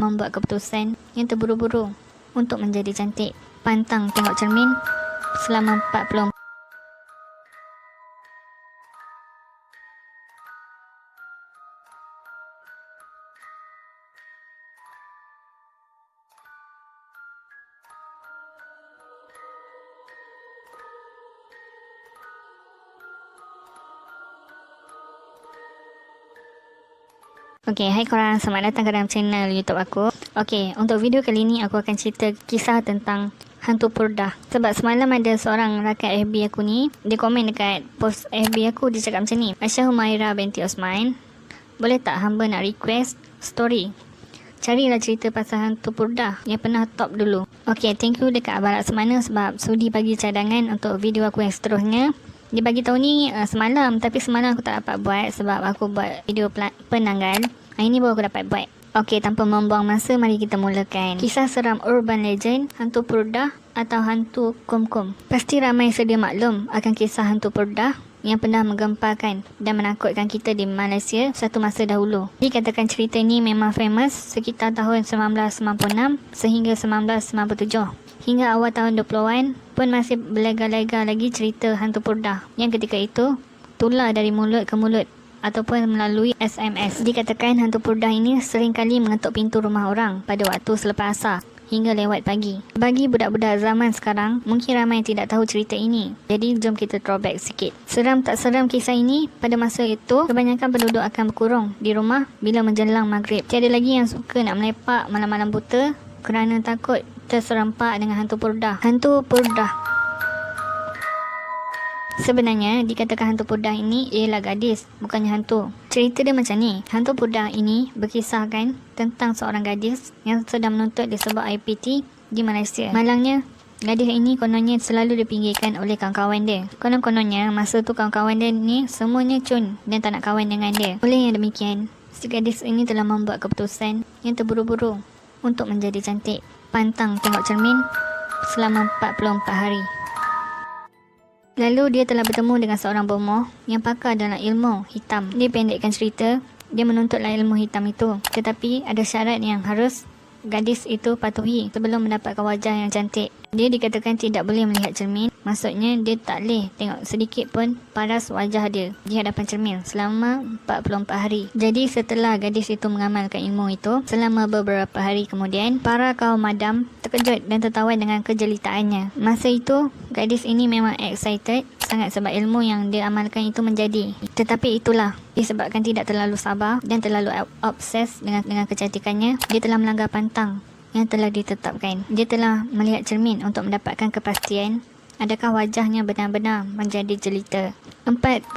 membuat keputusan yang terburu-buru untuk menjadi cantik. Pantang tengok cermin selama 40. Okay, hai korang, selamat datang ke dalam channel YouTube aku. Okay, untuk video kali ni aku akan cerita kisah tentang hantu purdah. Sebab semalam ada seorang rakyat FB aku ni, dia komen dekat post FB aku, dia cakap macam ni: Aisyah Humaira binti Osman, boleh tak hamba nak request story? Carilah cerita pasal hantu purdah yang pernah top dulu. Okay, thank you dekat Abang Laksamana sebab sudi bagi cadangan untuk video aku yang seterusnya. Dia bagi tahu ni semalam, tapi semalam aku tak dapat buat sebab aku buat video penanggal. Hari ni baru aku dapat buat. Okey, tanpa membuang masa, mari kita mulakan. Kisah seram urban legend, hantu purdah atau hantu kumkum. Pasti ramai sedia maklum akan kisah hantu purdah yang pernah menggemparkan dan menakutkan kita di Malaysia satu masa dahulu. Dikatakan cerita ini memang famous sekitar tahun 1996 sehingga 1997. Hingga awal tahun 20-an pun masih berlega-lega lagi cerita hantu purdah yang ketika itu tular dari mulut ke mulut ataupun melalui SMS. Dikatakan hantu purdah ini seringkali mengetuk pintu rumah orang pada waktu selepas asar hingga lewat pagi. Bagi budak-budak zaman sekarang, mungkin ramai tidak tahu cerita ini. Jadi jom kita throwback sikit. Seram tak seram kisah ini, pada masa itu kebanyakan penduduk akan berkurung di rumah bila menjelang maghrib. Tiada lagi yang suka nak melepak malam-malam buta kerana takut terserempak dengan hantu purdah. Hantu purdah sebenarnya dikatakan hantu purdah ini ialah gadis, bukannya hantu. Cerita dia macam ni. Hantu purdah ini berkisahkan tentang seorang gadis yang sedang menuntut di sebuah IPT di Malaysia. Malangnya, gadis ini kononnya selalu dipinggirkan oleh kawan-kawan dia. Konon-kononnya masa tu kawan-kawan dia ni semuanya cun dan tak nak kawan dengan dia. Oleh yang demikian, si gadis ini telah membuat keputusan yang terburu-buru untuk menjadi cantik. Pantang tengok cermin selama 44 hari. Lalu dia telah bertemu dengan seorang bomoh yang pakar dalam ilmu hitam. Dia pendekkan cerita, dia menuntutlah ilmu hitam itu. Tetapi ada syarat yang harus gadis itu patuhi sebelum mendapatkan wajah yang cantik. Dia dikatakan tidak boleh melihat cermin. Maksudnya dia tak boleh tengok sedikit pun paras wajah dia di hadapan cermin selama 44 hari. Jadi setelah gadis itu mengamalkan ilmu itu, selama beberapa hari kemudian, para kaum madam terkejut dan tertawan dengan kejelitaannya. Masa itu, gadis ini memang excited sangat sebab ilmu yang dia amalkan itu menjadi. Tetapi itulah, disebabkan tidak terlalu sabar dan terlalu obses dengan kecantikannya, dia telah melanggar pantang yang telah ditetapkan. Dia telah melihat cermin untuk mendapatkan kepastian adakah wajahnya benar-benar menjadi jelita. 44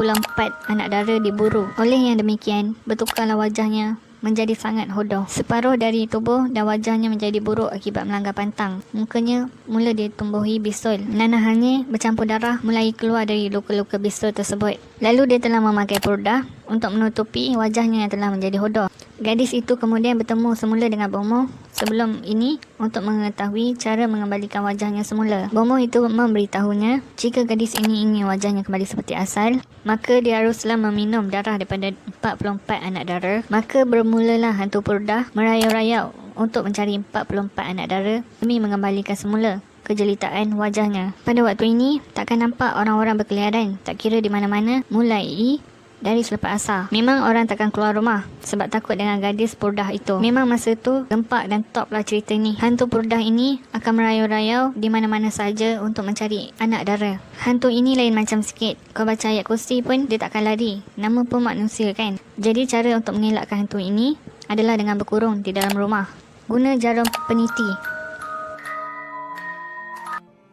anak dara diburu. Oleh yang demikian, bertukarlah wajahnya menjadi sangat hodoh. Separuh dari tubuh dan wajahnya menjadi buruk akibat melanggar pantang. Mukanya mula ditumbuhi bisul. Nanahannya bercampur darah mulai keluar dari luka-luka bisul tersebut. Lalu dia telah memakai purdah untuk menutupi wajahnya yang telah menjadi hodoh. Gadis itu kemudian bertemu semula dengan bomoh sebelum ini untuk mengetahui cara mengembalikan wajahnya semula. Bomoh itu memberitahunya jika gadis ini ingin wajahnya kembali seperti asal, maka dia haruslah meminum darah daripada 44 anak dara. Maka bermulalah hantu purdah merayau-rayau untuk mencari 44 anak dara demi mengembalikan semula kejelitaan wajahnya. Pada waktu ini, takkan nampak orang-orang berkeliaran tak kira di mana-mana mulai dari selepas asar. Memang orang takkan keluar rumah sebab takut dengan gadis purdah itu. Memang masa tu gempak dan top lah cerita ni. Hantu purdah ini akan merayau-rayau di mana-mana saja untuk mencari anak dara. Hantu ini lain macam sikit. Kau baca ayat kursi pun dia takkan lari. Nama pun manusia kan. Jadi cara untuk mengelakkan hantu ini adalah dengan berkurung di dalam rumah. Guna jarum peniti.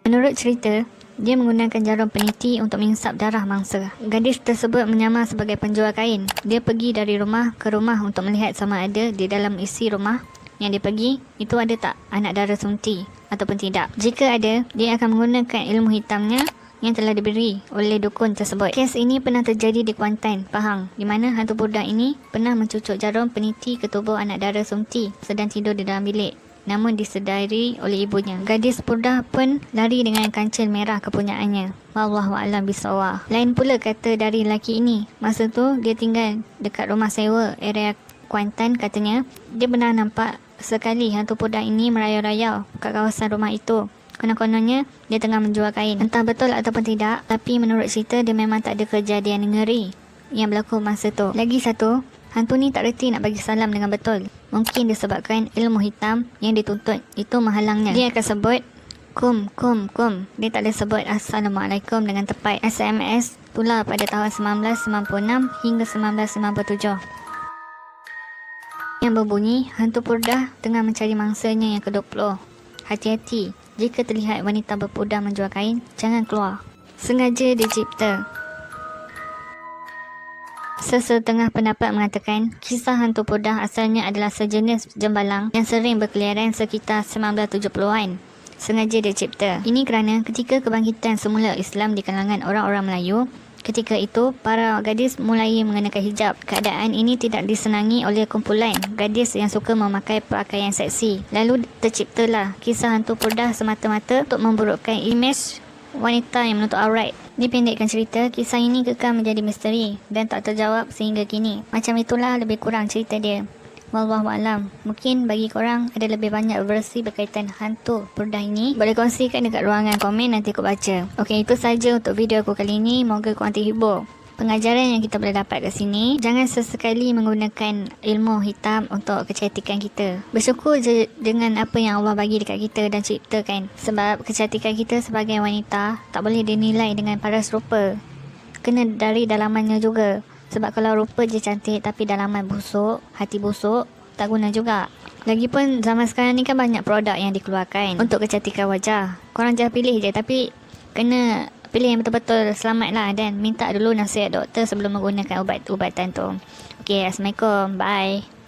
Menurut cerita, dia menggunakan jarum peniti untuk menghisap darah mangsa. Gadis tersebut menyamar sebagai penjual kain. Dia pergi dari rumah ke rumah untuk melihat sama ada di dalam isi rumah yang dia pergi itu ada tak anak dara sunti ataupun tidak. Jika ada, dia akan menggunakan ilmu hitamnya yang telah diberi oleh dukun tersebut. Kes ini pernah terjadi di Kuantan, Pahang, di mana hantu purdah ini pernah mencucuk jarum peniti ke tubuh anak dara sunti sedang tidur di dalam bilik, namun disedari oleh ibunya. Gadis purdah pun lari dengan kancil merah kepunyaannya. Wallahualam bisawab. Lain pula kata dari lelaki ini. Masa tu dia tinggal dekat rumah sewa area Kuantan. Katanya dia pernah nampak sekali hantu pudar ini merayau-rayau kat kawasan rumah itu. Konon-kononnya dia tengah menjual kain. Entah betul ataupun tidak, tapi menurut cerita dia memang tak ada kejadian ngeri yang berlaku masa tu. Lagi satu, hantu ni tak reti nak bagi salam dengan betul. Mungkin disebabkan ilmu hitam yang dituntut itu menghalangnya. Dia akan sebut kum. Dia tak ada sebut Assalamualaikum dengan tepat. SMS tular pada tahun 1996 hingga 1997 yang berbunyi, hantu pudar tengah mencari mangsanya yang ke-20. Hati-hati, jika terlihat wanita berpudar menjual kain, jangan keluar. Sengaja dicipta. Sesetengah pendapat mengatakan kisah hantu pudar asalnya adalah sejenis jembalang yang sering berkeliaran sekitar 1970-an. Sengaja dicipta. Ini kerana ketika kebangkitan semula Islam di kalangan orang-orang Melayu, ketika itu para gadis mulai mengenakan hijab. Keadaan ini tidak disenangi oleh kumpulan gadis yang suka memakai pakaian seksi. Lalu terciptalah kisah hantu pudar semata-mata untuk memburukkan imej wanita yang menutup aurat. Dipendekkan cerita, kisah ini kekal menjadi misteri dan tak terjawab sehingga kini. Macam itulah lebih kurang cerita dia. Wallahualam. Mungkin bagi korang ada lebih banyak versi berkaitan hantu pudar ini. Boleh kongsikan dekat ruangan komen, nanti aku baca. Okey, itu saja untuk video aku kali ini. Moga korang terhibur. Pengajaran yang kita boleh dapat kat sini, jangan sesekali menggunakan ilmu hitam untuk kecantikan kita. Bersyukur je dengan apa yang Allah bagi dekat kita dan ciptakan. Sebab kecantikan kita sebagai wanita tak boleh dinilai dengan paras rupa. Kena dari dalamannya juga. Sebab kalau rupa je cantik tapi dalaman busuk, hati busuk, tak guna juga. Lagipun zaman sekarang ni kan banyak produk yang dikeluarkan untuk kecantikan wajah. Korang jangan pilih je, tapi kena pilih yang betul-betul selamat lah, dan minta dulu nasihat doktor sebelum menggunakan ubat-ubatan tu. Okay, Assalamualaikum. Bye.